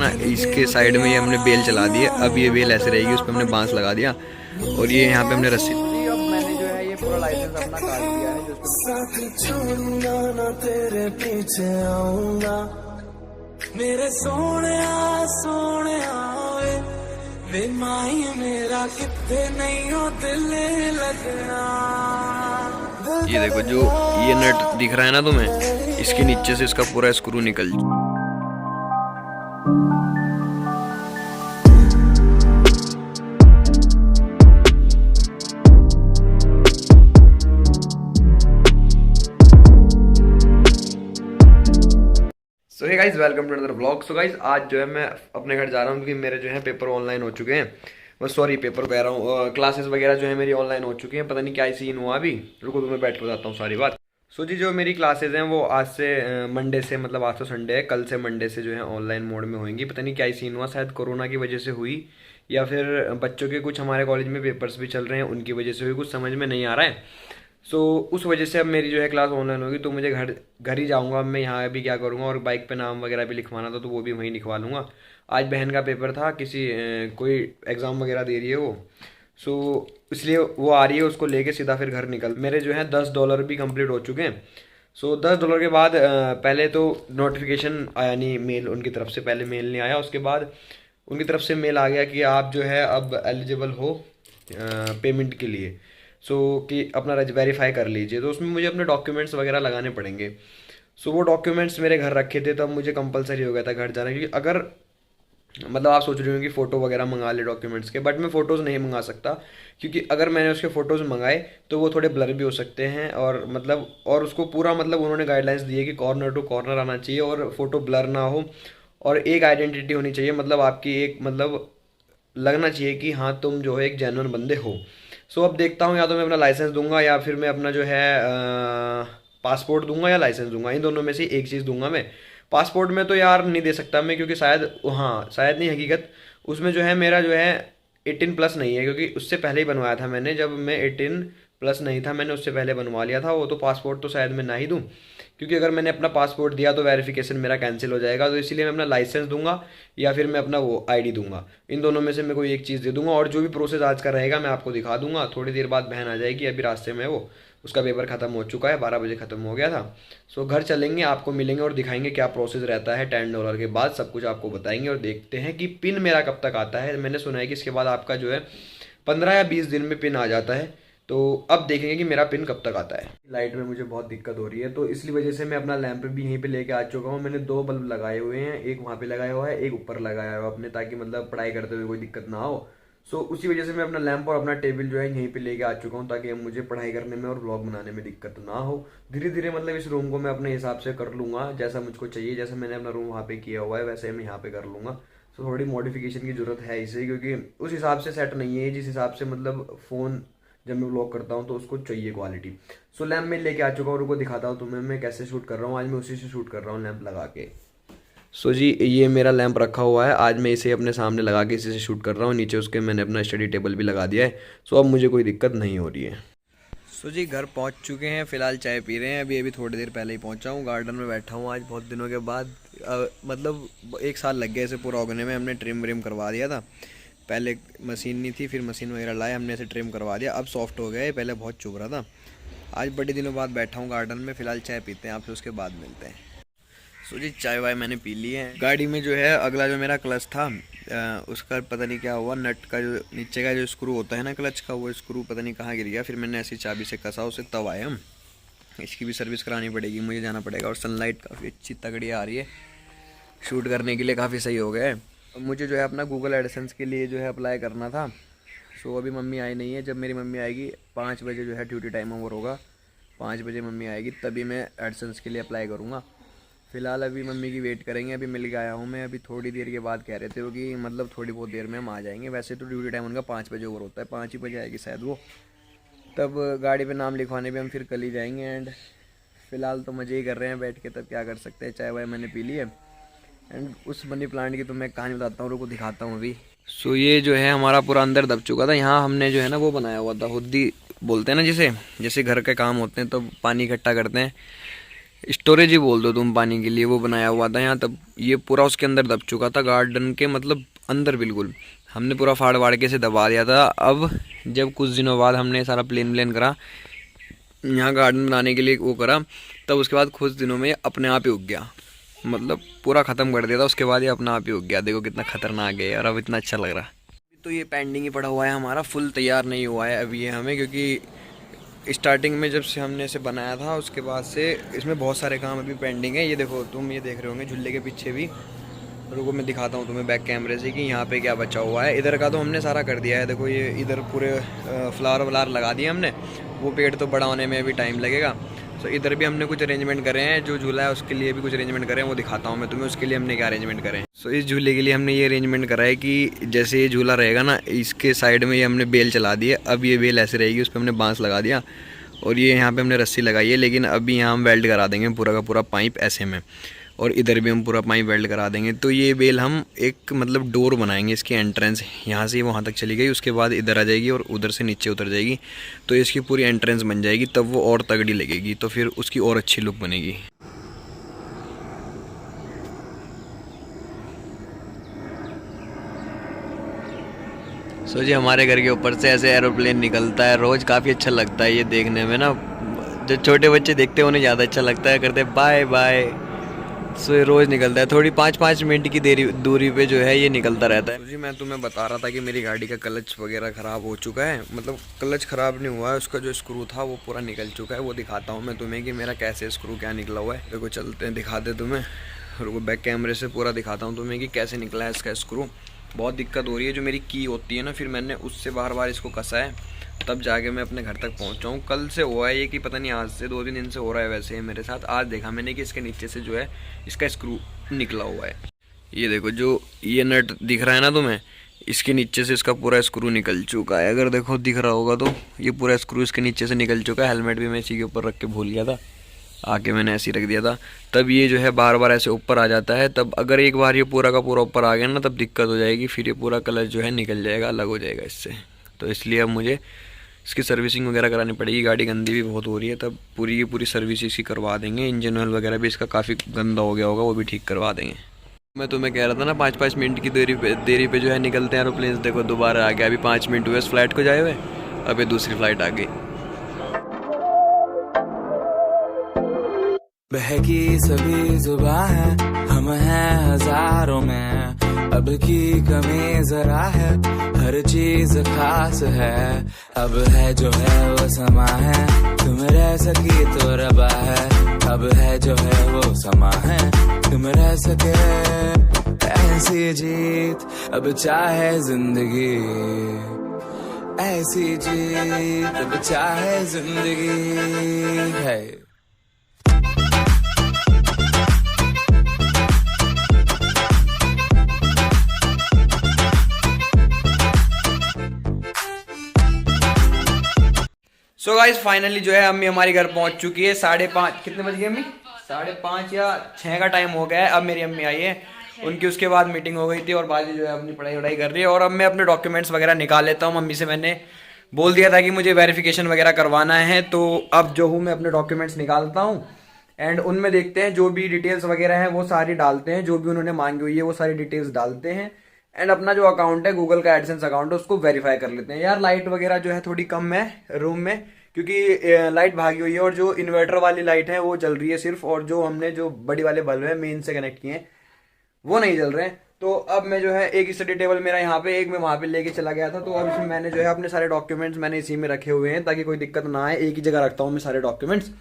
ना, इसके साइड में ये हमने बेल चला दी है। अब ये बेल ऐसे रहेगी, उस पर हमने बांस लगा दिया और ये यहाँ पे हमने रस्सी। जी अब मैंने जो है ये पूरा लाइसेंस अपना काट दिया है, जो तेरे पीछे आऊंगा मेरे सोने सोने वे माही मेरा कितने नहीं हो दिल लगना। ये देखो, जो ये नट दिख रहा है ना तुम्हें, इसके नीचे से इसका पूरा स्क्रू निकल। So hey guys, welcome to another vlog. So guys, आज जो है मैं अपने घर जा रहा हूँ क्योंकि मेरे जो है पेपर ऑनलाइन हो चुके हैं। बस सॉरी, पेपर कह रहा हूँ, क्लासेस वगैरह जो है मेरी ऑनलाइन हो चुकी हैं। पता नहीं क्या सीन हुआ अभी, रुको तो मैं बैठ कर बताता हूँ सारी बात। सो जी, जो मेरी क्लासेस हैं वो आज से मंडे से, मतलब आज तो संडे है, कल से मंडे से जो है ऑनलाइन मोड में होंगी। पता नहीं क्या सीन हुआ, शायद कोरोना की वजह से हुई या फिर बच्चों के कुछ हमारे कॉलेज में पेपर्स भी चल रहे हैं उनकी वजह से हुई, कुछ समझ में नहीं आ रहा है। सो उस वजह से अब मेरी जो है क्लास ऑनलाइन होगी, तो मुझे घर ही जाऊंगा। अब मैं यहाँ भी क्या करूँगा, और बाइक पे नाम वगैरह भी लिखवाना था तो वो भी वहीं लिखवा लूँगा। आज बहन का पेपर था, किसी कोई एग्ज़ाम वगैरह दे रही है वो। सो इसलिए वो आ रही है, उसको लेके सीधा फिर घर निकल। मेरे जो है $10 भी कंप्लीट हो चुके हैं। सो $10 के बाद पहले तो नोटिफिकेशन आया नहीं, मेल उनकी तरफ से पहले मेल नहीं आया। उसके बाद उनकी तरफ से मेल आ गया कि आप जो है अब एलिजिबल हो पेमेंट के लिए। कि अपना वेरीफाई कर लीजिए। तो उसमें मुझे अपने डॉक्यूमेंट्स वगैरह लगाने पड़ेंगे। वो डॉक्यूमेंट्स मेरे घर रखे थे, तब मुझे कंपलसरी हो गया था घर जाना। क्योंकि अगर मतलब आप सोच रहे हो कि फ़ोटो वगैरह मंगा ले डॉक्यूमेंट्स के, बट मैं फ़ोटोज़ नहीं मंगा सकता। क्योंकि अगर मैंने उसके फ़ोटोज़ मंगाए तो वो थोड़े ब्लर भी हो सकते हैं। और मतलब और उसको पूरा मतलब उन्होंने गाइडलाइंस दी है कि कॉर्नर टू कॉर्नर आना चाहिए और फ़ोटो ब्लर ना हो, और एक आइडेंटिटी होनी चाहिए। मतलब आपकी एक मतलब लगना चाहिए कि हाँ तुम जो है एक जेन्युइन बंदे हो। अब देखता हूँ, या तो मैं अपना लाइसेंस दूंगा या फिर मैं अपना जो है पासपोर्ट दूंगा या लाइसेंस दूंगा। इन दोनों में से एक चीज़ दूंगा मैं। पासपोर्ट में तो यार नहीं दे सकता मैं, क्योंकि शायद, हाँ शायद नहीं, हकीकत उसमें जो है मेरा जो है 18+ नहीं है। क्योंकि उससे पहले ही बनवाया था मैंने, जब मैं 18+ नहीं था मैंने उससे पहले बनवा लिया था वो। तो पासपोर्ट तो शायद मैं ना ही दूँ, क्योंकि अगर मैंने अपना पासपोर्ट दिया तो वेरिफिकेशन मेरा कैंसिल हो जाएगा। तो इसीलिए मैं अपना लाइसेंस दूंगा या फिर मैं अपना वो आईडी दूंगा। इन दोनों में से मैं कोई एक चीज़ दे दूंगा, और जो भी प्रोसेस आज का रहेगा मैं आपको दिखा दूंगा। थोड़ी देर बाद बहन आ जाएगी, अभी रास्ते में वो, उसका पेपर ख़त्म हो चुका है, 12 बजे ख़त्म हो गया था। घर चलेंगे, आपको मिलेंगे और दिखाएंगे क्या प्रोसेस रहता है। $10 के बाद सब कुछ आपको बताएंगे, और देखते हैं कि पिन मेरा कब तक आता है। मैंने सुना है कि इसके बाद आपका जो है 15 या 20 दिन में पिन आ जाता है। तो अब देखेंगे कि मेरा पिन कब तक आता है। लाइट में मुझे बहुत दिक्कत हो रही है, तो इसलिए वजह से मैं अपना लैंप भी यहीं पे लेके आ चुका हूँ। मैंने 2 बल्ब लगाए हुए हैं, एक वहाँ पे लगाया हुआ है, एक ऊपर लगाया हुआ है अपने, ताकि मतलब पढ़ाई करते हुए कोई दिक्कत ना हो। उसी वजह से मैं अपना लैंप और अपना टेबल जो है यहीं पे लेके आ चुका हूँ, ताकि मुझे पढ़ाई करने में और ब्लॉग बनाने में दिक्कत ना हो। धीरे धीरे मतलब इस रूम को मैं अपने हिसाब से कर लूँगा, जैसा मुझको चाहिए। जैसा मैंने अपना रूम वहाँ पे किया हुआ है वैसे मैं यहाँ पे कर लूँगा। थोड़ी मॉडिफिकेशन की ज़रूरत है इसे, क्योंकि उस हिसाब से सेट नहीं है जिस हिसाब से मतलब फ़ोन जब मैं व्लॉग करता हूँ तो उसको चाहिए क्वालिटी। लैंप में लेके आ चुका हूँ, उनको दिखाता हूँ तुम्हें मैं कैसे शूट कर रहा हूँ। आज मैं उसी से शूट कर रहा हूँ लैंप लगा के। जी, ये मेरा लैंप रखा हुआ है, आज मैं इसे अपने सामने लगा के इसी से शूट कर रहा हूँ। नीचे उसके मैंने अपना स्टडी टेबल भी लगा दिया है। अब मुझे कोई दिक्कत नहीं हो रही है। जी, घर पहुँच चुके हैं, फ़िलहाल चाय पी रहे हैं। अभी थोड़ी देर पहले ही पहुँचा हूँ, गार्डन में बैठा हूँ आज बहुत दिनों के बाद। मतलब 1 साल लग गया इसे पूरा उगने में। हमने ट्रिम व्रिम करवा दिया था, पहले मशीन नहीं थी, फिर मशीन वगैरह लाए, हमने इसे ट्रिम करवा दिया, अब सॉफ्ट हो गया है। पहले बहुत चुभ रहा था। आज बड़े दिनों बाद बैठा हूँ गार्डन में। फ़िलहाल चाय पीते हैं आपसे, उसके बाद मिलते हैं। जी, चाय वाय मैंने पी ली है। गाड़ी में जो है अगला जो मेरा क्लच था, उसका पता नहीं क्या हुआ, नट का जो नीचे का जो स्क्रू होता है ना क्लच का, वो स्क्रू पता नहीं कहाँ गिर गया। फिर मैंने ऐसी चाबी से कसा उसे, तब आए हम। इसकी भी सर्विस करानी पड़ेगी, मुझे जाना पड़ेगा। और सनलाइट काफ़ी अच्छी तगड़ी आ रही है, शूट करने के लिए काफ़ी सही हो गया है। मुझे जो है अपना गूगल एडसेंस के लिए जो है अप्लाई करना था। अभी मम्मी आई नहीं है। जब मेरी मम्मी आएगी 5 बजे जो है ड्यूटी टाइम ओवर होगा, 5 बजे मम्मी आएगी तभी मैं एडसेंस के लिए अप्लाई करूँगा। फ़िलहाल अभी मम्मी की वेट करेंगे। अभी मिल गया हूँ मैं, अभी थोड़ी देर के बाद कह रहे थे वो कि मतलब थोड़ी बहुत देर में हम आ जाएंगे। वैसे तो ड्यूटी टाइम उनका 5 बजे ओवर होता है, 5 ही बजे आएगी शायद वो। तब गाड़ी पे नाम लिखवाने भी हम फिर कल ही जाएंगे। एंड फ़िलहाल तो मज़े ही कर रहे हैं बैठ के, तब क्या कर सकते हैं। चाय वाय मैंने पी ली है। एंड उस मनी प्लांट की तो मैं कहानी बताता हूँ, रुको दिखाता हूँ अभी। ये जो है हमारा पूरा अंदर दब चुका था। यहाँ हमने जो है ना वो बनाया हुआ था, हुद्दी बोलते हैं ना जिसे, जैसे घर के काम होते हैं तो पानी इकट्ठा करते हैं, स्टोरेज ही बोल दो तुम पानी के लिए, वो बनाया हुआ था यहाँ। तब ये पूरा उसके अंदर दब चुका था, गार्डन के मतलब अंदर बिल्कुल। हमने पूरा फाड़ वाड़ के से दबा दिया था। अब जब कुछ दिनों बाद हमने सारा प्लेन करा, यहाँ गार्डन बनाने के लिए वो करा, तब उसके बाद कुछ दिनों में ये अपने आप ही उग गया। मतलब पूरा ख़त्म कर दिया था, उसके बाद ये अपने आप ही उग गया। देखो कितना खतरनाक है, और अब इतना अच्छा लग रहा। तो ये पेंडिंग ही पड़ा हुआ है हमारा, फुल तैयार नहीं हुआ है अभी ये हमें, क्योंकि स्टार्टिंग में जब से हमने इसे बनाया था उसके बाद से इसमें बहुत सारे काम अभी पेंडिंग है। ये देखो तुम ये देख रहे होंगे झूले के पीछे भी, रुको मैं दिखाता हूँ तुम्हें बैक कैमरे से कि यहाँ पे क्या बचा हुआ है। इधर का तो हमने सारा कर दिया है, देखो ये इधर पूरे फ्लावर व्लावर लगा दिए हमने। वो पेड़ तो बड़ा होने में अभी टाइम लगेगा। तो इधर भी हमने कुछ अरेंजमेंट करे हैं, जो झूला है उसके लिए भी कुछ अरेंजमेंट करे हैं, वो दिखाता हूँ मैं तुम्हें उसके लिए हमने क्या अरेंजमेंट करे हैं। सो इस झूले के लिए हमने ये अरेंजमेंट करा है कि जैसे ये झूला रहेगा ना, इसके साइड में ये हमने बेल चला दी है। अब ये बेल ऐसे रहेगी, उस पर हमने बांस लगा दिया, और ये यहाँ पे हमने रस्सी लगाई है। लेकिन अभी यहाँ हम वेल्ड करा देंगे पूरा का पूरा पाइप ऐसे में, और इधर भी हम पूरा पाइप वेल्ड करा देंगे। तो ये बेल हम एक मतलब डोर बनाएंगे, इसकी एंट्रेंस यहाँ से वहाँ तक चली गई, उसके बाद इधर आ जाएगी और उधर से नीचे उतर जाएगी। तो इसकी पूरी एंट्रेंस बन जाएगी, तब वो और तगड़ी लगेगी, तो फिर उसकी और अच्छी लुक बनेगी। सो जी हमारे घर के ऊपर से ऐसे एरोप्लेन निकलता है रोज़, काफ़ी अच्छा लगता है ये देखने में ना। जो छोटे बच्चे देखते हैं उन्हें ज़्यादा अच्छा लगता है, करते बाय बाय। सो ये रोज़ निकलता है, थोड़ी 5-5 मिनट की दूरी पे जो है ये निकलता रहता है। जी मैं तुम्हें बता रहा था कि मेरी गाड़ी का क्लच वगैरह ख़राब हो चुका है। मतलब क्लच ख़राब नहीं हुआ है, उसका जो स्क्रू था वो पूरा निकल चुका है। वो दिखाता हूँ मैं तुम्हें कि मेरा कैसे स्क्रू क्या निकला हुआ है। देखो चलते हैं दिखाते तुम्हें, और वो बैक कैमरे से पूरा दिखाता हूँ तुम्हें कि कैसे निकला है इसका स्क्रू। बहुत दिक्कत हो रही है, जो मेरी की होती है ना, फिर मैंने उससे बार इसको कसा है, तब जाके मैं अपने घर तक पहुंचा हूँ। कल से हुआ है ये कि पता नहीं, आज से 2-3 दिन से हो रहा है वैसे ही मेरे साथ। आज देखा मैंने कि इसके नीचे से जो है इसका स्क्रू निकला हुआ है। ये देखो जो ये नट दिख रहा है ना तुम्हें, इसके नीचे से इसका पूरा स्क्रू निकल चुका है। अगर देखो दिख रहा होगा तो ये पूरा स्क्रू इसके नीचे से निकल चुका है। हेलमेट भी मैं इसी के ऊपर रख के भूल गया था, आके मैंने ऐसे ही रख दिया था। तब ये जो है बार ऐसे ऊपर आ जाता है। तब अगर एक बार ये पूरा का पूरा ऊपर आ गया ना, तब दिक्कत हो जाएगी, फिर ये पूरा कलर जो है निकल जाएगा, अलग हो जाएगा इससे। तो इसलिए अब मुझे इसकी सर्विसिंग वगैरह करानी पड़ेगी। गाड़ी गंदी भी बहुत हो रही है, तब पूरी की पूरी सर्विस इसकी करवा देंगे। इंजन ऑयल वगैरह भी इसका काफ़ी गंदा हो गया होगा, वो भी ठीक करवा देंगे। मैं तुम्हें कह रहा था ना 5-5 मिनट की देरी पे जो है निकलते हैं एरोप्लेन। देखो दोबारा आ गया, अभी 5 मिनट हुए इस फ्लाइट को जाए हुए, अभी दूसरी फ्लाइट आ गई। बहकी सभी जुबां है, हम हैं हजारों में, अब की कमी जरा है, हर चीज खास है। अब है जो है वो समा है, तुम रह सकी तो रबा है। अब है जो है वो समा है, तुम रह सके ऐसी जीत। अब चाहे जिंदगी ऐसी जीत, अब चाहे जिंदगी है। सो गाइस फाइनली जो है अम्मी हमारी घर पहुंच चुकी है। 5:30 कितने बज गए अम्मी? 5:30 या 6 का टाइम हो गया है। अब मेरी अम्मी आई है, उनकी उसके बाद मीटिंग हो गई थी, और बाजी जो है अपनी पढ़ाई कर रही है। और अब मैं अपने डॉक्यूमेंट्स वगैरह निकाल लेता हूँ। मम्मी से मैंने बोल दिया था कि मुझे वेरिफिकेशन वगैरह करवाना है, तो अब जो हूँ मैं अपने डॉक्यूमेंट्स निकालता हूँ, एंड उनमें देखते हैं जो भी डिटेल्स वगैरह हैं वो सारी डालते हैं, जो भी उन्होंने मांगी हुई है वो सारी डिटेल्स डालते हैं, एंड अपना जो अकाउंट है गूगल का एडसेंस अकाउंट है उसको वेरीफाई कर लेते हैं। यार लाइट वगैरह जो है थोड़ी कम है रूम में, क्योंकि लाइट भागी हुई है, और जो इन्वर्टर वाली लाइट है वो चल रही है सिर्फ, और जो हमने जो बड़ी वाले बल्ब है मेन से कनेक्ट किए हैं वो नहीं चल रहे हैं। तो अब मैं जो है एक स्टडी टेबल मेरा यहाँ पे, एक मैं वहाँ पे लेके चला गया था, तो अब इसमें मैंने जो है अपने सारे डॉक्यूमेंट्स मैंने इसी में रखे हुए हैं ताकि कोई दिक्कत ना आए। एक ही जगह रखता हूँ मैं सारे डॉक्यूमेंट्स।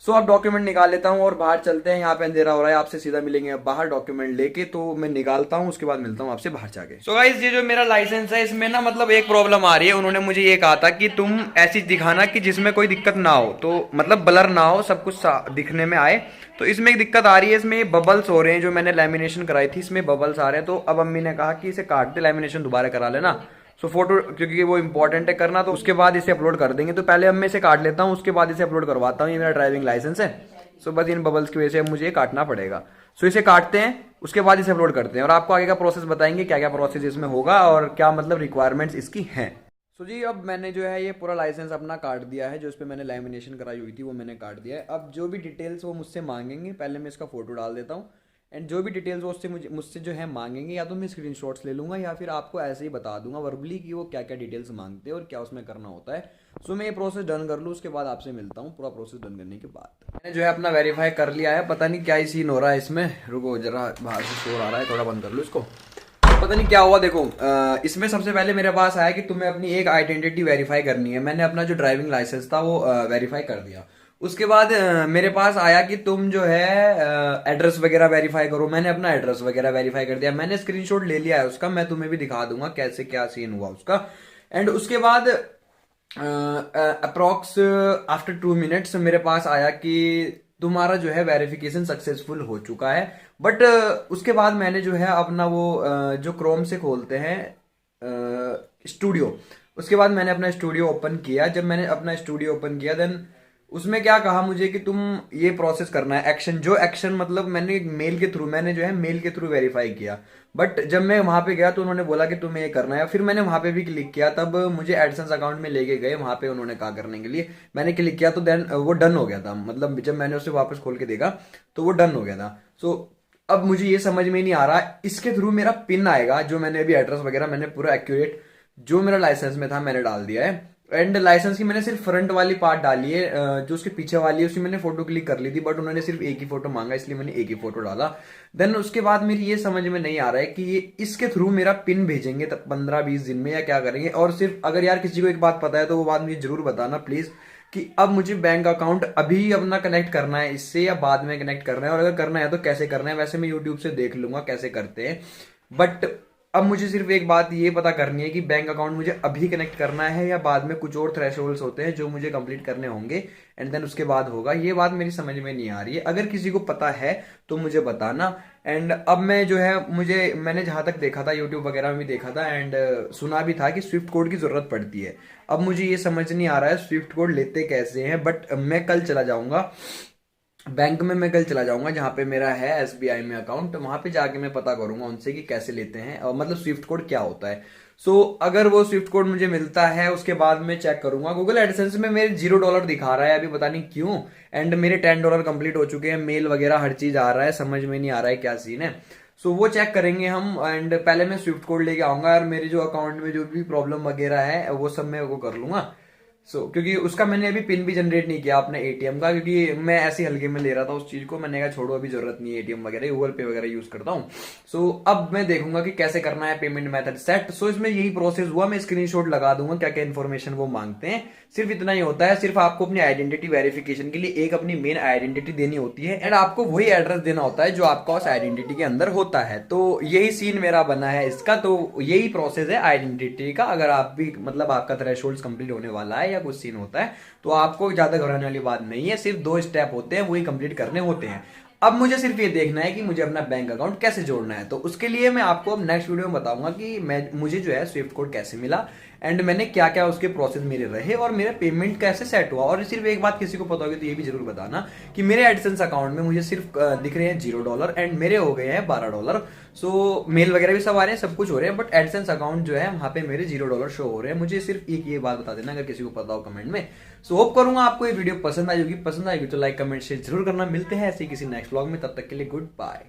सो अब डॉक्यूमेंट निकाल लेता हूँ और बाहर चलते हैं। यहाँ पे अंधेरा हो रहा है, आपसे सीधा मिलेंगे अब बाहर डॉक्यूमेंट लेके। तो मैं निकालता हूँ, उसके बाद मिलता हूँ आपसे बाहर जाके। सो गाइस ये जो मेरा लाइसेंस है इसमें ना मतलब एक प्रॉब्लम आ रही है। उन्होंने मुझे ये कहा था कि तुम ऐसी दिखाना कि जिसमें कोई दिक्कत ना हो, तो मतलब ब्लर ना हो, सब कुछ दिखने में आए। तो इसमें एक दिक्कत आ रही है, इसमें बबल्स हो रहे हैं। जो मैंने लैमिनेशन कराई थी इसमें बबल्स आ रहे हैं। तो अब अम्मी ने कहा कि इसे काट दे, लैमिनेशन दोबारा करा लेना। सो फोटो क्योंकि वो इंपॉर्टेंट है करना, तो उसके बाद इसे अपलोड कर देंगे। तो पहले अब मैं इसे काट लेता हूँ, उसके बाद इसे अपलोड करवाता हूँ। ये मेरा ड्राइविंग लाइसेंस है। सो बस इन बबल्स की वजह से मुझे काटना पड़ेगा। सो इसे काटते हैं, उसके बाद इसे अपलोड करते हैं, और आपको आगे का प्रोसेस बताएंगे क्या क्या प्रोसेस इसमें होगा और क्या मतलब रिक्वायरमेंट्स इसकी हैं। सो जी अब मैंने जो है ये पूरा लाइसेंस अपना काट दिया है, जो इस पे मैंने लैमिनेशन कराई हुई थी वो मैंने काट दिया है। अब जो भी डिटेल्स वो मुझसे मांगेंगे, पहले मैं इसका फ़ोटो डाल देता हूँ, एंड जो भी डिटेल्स वो उससे मुझसे जो है मांगेंगे, या तो मैं स्क्रीनशॉट्स ले लूँगा या फिर आपको ऐसे ही बता दूंगा वर्बली कि वो क्या क्या डिटेल्स मांगते हैं और क्या उसमें करना होता है। सो मैं ये प्रोसेस डन कर लूँ, उसके बाद आपसे मिलता हूँ पूरा प्रोसेस डन करने के बाद। मैंने जो है अपना वेरीफाई कर लिया है, पता नहीं क्या ही सीन हो रहा है इसमें, रुको जरा बाहर से शोर आ रहा है, थोड़ा बंद कर लो इसको। पता नहीं क्या हुआ, देखो इसमें सबसे पहले मेरे पास आया कि तुम्हें अपनी एक आइडेंटिटी वेरीफाई करनी है। मैंने अपना जो ड्राइविंग लाइसेंस था वो वेरीफाई कर दिया। उसके बाद मेरे पास आया कि तुम जो है एड्रेस वगैरह वेरीफाई करो। मैंने अपना एड्रेस वगैरह वेरीफाई कर दिया, मैंने स्क्रीनशॉट ले लिया है उसका, मैं तुम्हें भी दिखा दूंगा कैसे क्या सीन हुआ उसका। एंड उसके बाद अप्रॉक्स आफ्टर 2 मिनट्स मेरे पास आया कि तुम्हारा जो है वेरिफिकेशन सक्सेसफुल हो चुका है। बट उसके बाद मैंने जो है अपना वो जो क्रोम से खोलते हैं स्टूडियो, उसके बाद मैंने अपना स्टूडियो ओपन किया। जब मैंने अपना स्टूडियो ओपन किया देन उसमें क्या कहा मुझे कि तुम ये प्रोसेस करना है, एक्शन, जो एक्शन मतलब मैंने मेल के थ्रू, मैंने जो है मेल के थ्रू वेरीफाई किया। बट जब मैं वहां पे गया तो उन्होंने बोला कि तुम्हें ये करना है। फिर मैंने वहां पे भी क्लिक किया, तब मुझे एडसेंस अकाउंट में लेके गए, वहां पे उन्होंने कहा करने के लिए, मैंने क्लिक किया तो देन वो डन हो गया था। मतलब जब मैंने उसे वापस खोल के देखा तो वो डन हो गया था। सो अब मुझे ये समझ में नहीं आ रहा, इसके थ्रू मेरा पिन आएगा, जो मैंने अभी एड्रेस वगैरह मैंने पूरा एक्यूरेट जो मेरा लाइसेंस में था मैंने डाल दिया है। एंड लाइसेंस की मैंने सिर्फ फ्रंट वाली पार्ट डाली है, जो उसके पीछे वाली है उसकी मैंने फोटो क्लिक कर ली थी, बट उन्होंने सिर्फ एक ही फोटो मांगा, इसलिए मैंने एक ही फोटो डाला। देन उसके बाद मेरी ये समझ में नहीं आ रहा है कि ये इसके थ्रू मेरा पिन भेजेंगे तब 15-20 दिन में, या क्या करेंगे। और सिर्फ अगर यार किसी को एक बात पता है तो वो बात मुझे जरूर बताना प्लीज, कि अब मुझे बैंक अकाउंट अभी अपना कनेक्ट करना है इससे या बाद में कनेक्ट करना है, और अगर करना है तो कैसे करना है। वैसे मैं यूट्यूब से देख लूंगा कैसे करते हैं, बट अब मुझे सिर्फ एक बात ये पता करनी है कि बैंक अकाउंट मुझे अभी कनेक्ट करना है या बाद में कुछ और थ्रेशोल्ड्स होते हैं जो मुझे कंप्लीट करने होंगे, एंड देन उसके बाद होगा। ये बात मेरी समझ में नहीं आ रही है, अगर किसी को पता है तो मुझे बताना। एंड अब मैं जो है मैंने जहां तक देखा था यूट्यूब वगैरह में भी देखा था एंड सुना भी था कि स्विफ्ट कोड की जरूरत पड़ती है। अब मुझे ये समझ नहीं आ रहा है स्विफ्ट कोड लेते कैसे हैं, बट मैं कल चला जाऊंगा बैंक में, मैं कल चला जाऊंगा जहां पे मेरा है एसबीआई में अकाउंट, वहां पे जाके मैं पता करूंगा उनसे कि कैसे लेते हैं और मतलब स्विफ्ट कोड क्या होता है। सो अगर वो स्विफ्ट कोड मुझे मिलता है उसके बाद मैं चेक करूंगा। गूगल एडसेंस में मेरे $0 दिखा रहा है अभी, पता नहीं क्यों। एंड मेरे $10 कंप्लीट हो चुके हैं, मेल वगैरह हर चीज आ रहा है, समझ में नहीं आ रहा है क्या सीन है। सो वो चेक करेंगे हम, एंड पहले मैं स्विफ्ट कोड लेके आऊंगा और मेरे जो अकाउंट में जो भी प्रॉब्लम वगैरह है वो सब मैं वो कर लूंगा। क्योंकि उसका मैंने अभी पिन भी जनरेट नहीं किया अपने एटीएम का, क्योंकि मैं ऐसे हल्के में ले रहा था उस चीज को, मैंने कहा छोड़ो अभी जरूरत नहीं है, एटीएम वगैरह गूगल पे वगैरह यूज करता हूँ। अब मैं देखूंगा कि कैसे करना है पेमेंट मेथड सेट। इसमें यही प्रोसेस हुआ, मैं स्क्रीनशॉट लगा दूंगा क्या क्या इन्फॉर्मेशन वो मांगते हैं, सिर्फ इतना ही होता है। सिर्फ आपको अपनी आइडेंटिटी वेरिफिकेशन के लिए एक अपनी मेन आइडेंटिटी देनी होती है, एंड आपको वही एड्रेस देना होता है जो आपका उस आइडेंटिटी के अंदर होता है। तो यही सीन मेरा बना है इसका, तो यही प्रोसेस है आइडेंटिटी का। अगर आप भी मतलब आपका थ्रेशोल्ड कंप्लीट होने वाला है या कुछ सीन होता है तो आपको ज्यादा घबराने वाली बात नहीं है, सिर्फ 2 स्टेप होते हैं वही कंप्लीट करने होते हैं। अब मुझे सिर्फ ये देखना है कि मुझे अपना बैंक अकाउंट कैसे जोड़ना है, तो उसके लिए मैं आपको अब नेक्स्ट वीडियो में बताऊंगा कि मुझे जो है स्विफ्ट कोड कैसे मिला, एंड मैंने क्या क्या उसके प्रोसेस मेरे रहे और मेरा पेमेंट कैसे सेट हुआ। और सिर्फ एक बात किसी को पता होगी तो ये भी जरूर बताना कि मेरे एडसेंस अकाउंट में मुझे सिर्फ दिख रहे हैं $0 एंड मेरे हो गए हैं $12। मेल वगैरह भी सब आ रहे हैं, सब कुछ हो रहे हैं, बट एडसेंस अकाउंट जो है वहां पे मेरे $0 शो हो रहे हैं। मुझे सिर्फ एक ये बात बता देना अगर किसी को पता हो कमेंट में। होप करूंगा आपको ये वीडियो पसंद आएगी तो लाइक कमेंट शेयर जरूर करना। मिलते हैं ऐसे किसी नेक्स्ट व्लॉग में, तब तक के लिए गुड बाय।